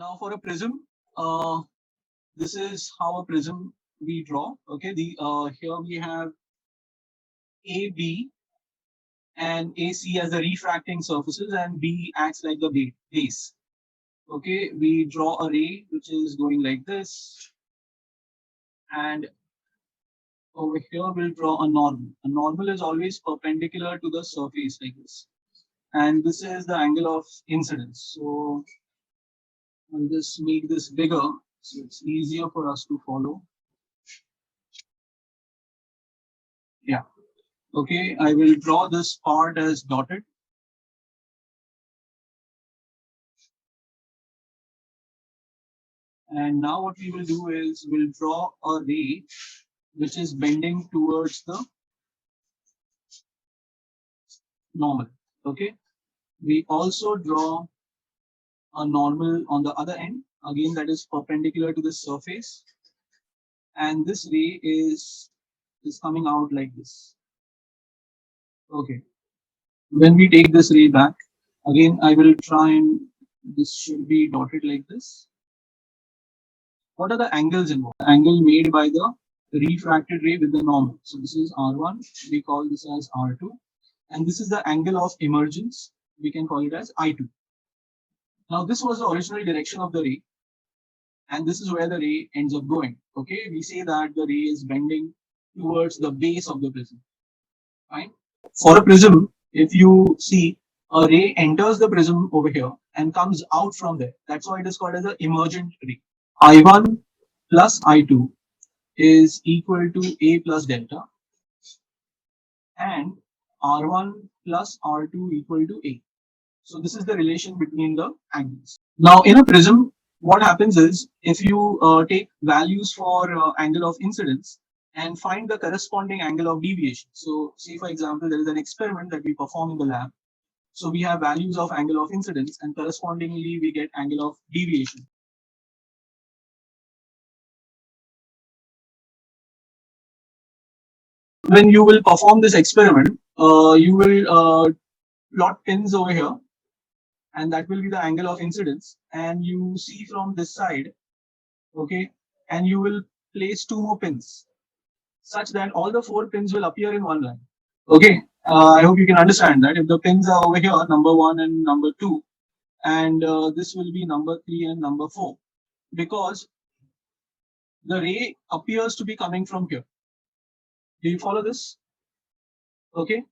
Now for a prism, uh, this is how a prism we draw. Okay, the here we have AB and AC as the refracting surfaces, and B acts like the base. Okay, we draw a ray which is going like this, and over here we'll draw a normal. A normal is always perpendicular to the surface like this, and this is the angle of incidence. So I'll just make this bigger so it's easier for us to follow. Yeah. Okay, I will draw this part as dotted. And now what we will do is we'll draw a ray which is bending towards the normal. Okay. We also draw a normal on the other end. Again, that is perpendicular to the surface. And this ray is coming out like this. Okay. When we take this ray back, again, I will try and this should be dotted like this. What are the angles involved? The angle made by the refracted ray with the normal. So this is R1, we call this as R2. And this is the angle of emergence, we can call it as I2. Now this was the original direction of the ray, and this is where the ray ends up going. Okay, we say that the ray is bending towards the base of the prism. Fine. For a prism, if you see a ray enters the prism over here and comes out from there, that's why it is called as an emergent ray. I1 plus I2 is equal to A plus delta, and R1 plus R2 equal to A. So this is the relation between the angles. Now in a prism, what happens is if you take values for angle of incidence and find the corresponding angle of deviation. So say for example, there is an experiment that we perform in the lab. So we have values of angle of incidence and correspondingly we get angle of deviation. When you will perform this experiment, you will plot pins over here, and that will be the angle of incidence. And you see from this side, okay, and you will place two more pins such that all the four pins will appear in one line. Okay, I hope you can understand that. If the pins are over here, number 1 and number 2, and this will be number 3 and number 4, because the ray appears to be coming from here. Do you follow this? Okay.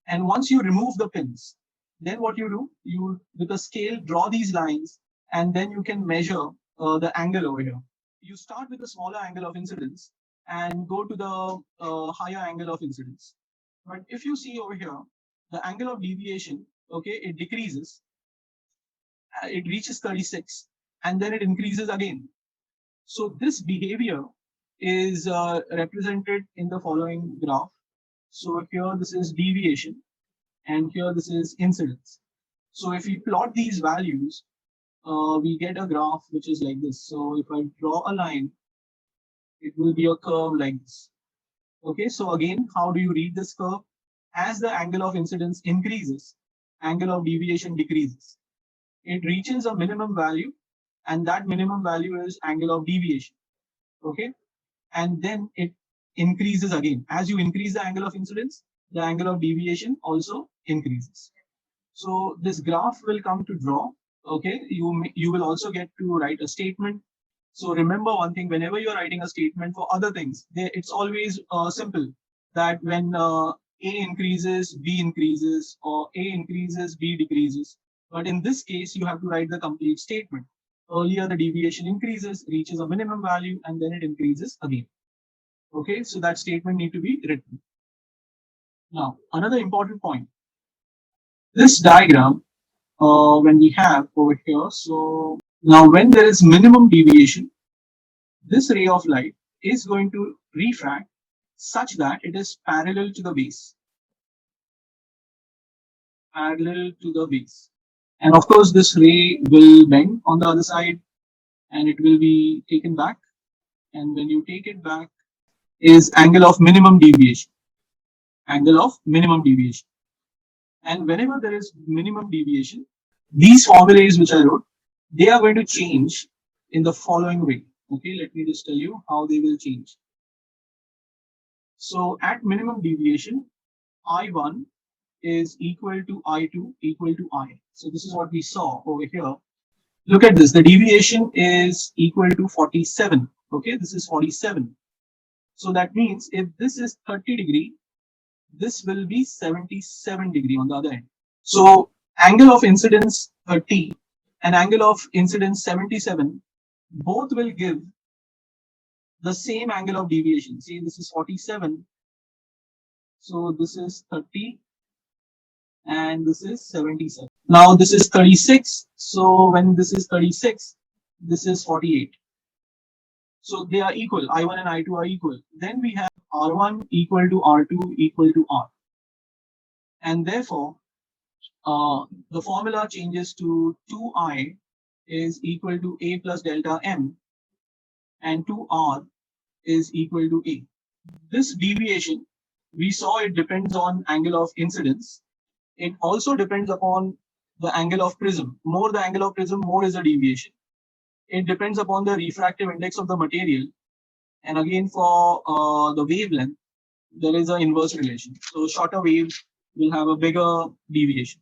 And once you remove the pins, then what you do, you with a scale draw these lines, and then you can measure the angle over here. You start with a smaller angle of incidence and go to the higher angle of incidence. But if you see over here, the angle of deviation, okay, it decreases. It reaches 36, and then it increases again. So this behavior is represented in the following graph. So here this is deviation, and here this is incidence. So if we plot these values, we get a graph which is like this. So if I draw a line, it will be a curve like this. Okay, so again, how do you read this curve? As the angle of incidence increases, angle of deviation decreases. It reaches a minimum value, and that minimum value is angle of deviation. Okay, and then it increases again. As you increase the angle of incidence, the angle of deviation also increases. So this graph will come to draw. Okay, you will also get to write a statement. So remember one thing: whenever you are writing a statement for other things, it's always simple that when A increases, B increases, or A increases, B decreases. But in this case, you have to write the complete statement. Earlier, the deviation increases, reaches a minimum value, and then it increases again. Okay, so that statement need to be written. Now, another important point. This diagram, when we have over here, so now when there is minimum deviation, this ray of light is going to refract such that it is parallel to the base. Parallel to the base. And of course, this ray will bend on the other side and it will be taken back. And when you take it back, is angle of minimum deviation. Angle of minimum deviation. And whenever there is minimum deviation, these formulas which I wrote, they are going to change in the following way. Okay, let me just tell you how they will change. So at minimum deviation, I1 is equal to I2 equal to I. So this is what we saw over here. Look at this. The deviation is equal to 47. Okay, this is 47. So that means if this is 30 degree, this will be 77 degree on the other end. So angle of incidence 30 and angle of incidence 77, both will give the same angle of deviation. See, this is 47. So this is 30 and this is 77. Now this is 36. So when this is 36, this is 48. So they are equal. I1 and I2 are equal. Then we have R1 equal to R2 equal to R. And therefore, the formula changes to 2I is equal to A plus delta M and 2R is equal to A. This deviation, we saw it depends on angle of incidence. It also depends upon the angle of prism. More the angle of prism, more is the deviation. It depends upon the refractive index of the material. And again, for the wavelength, there is an inverse relation. So shorter waves will have a bigger deviation.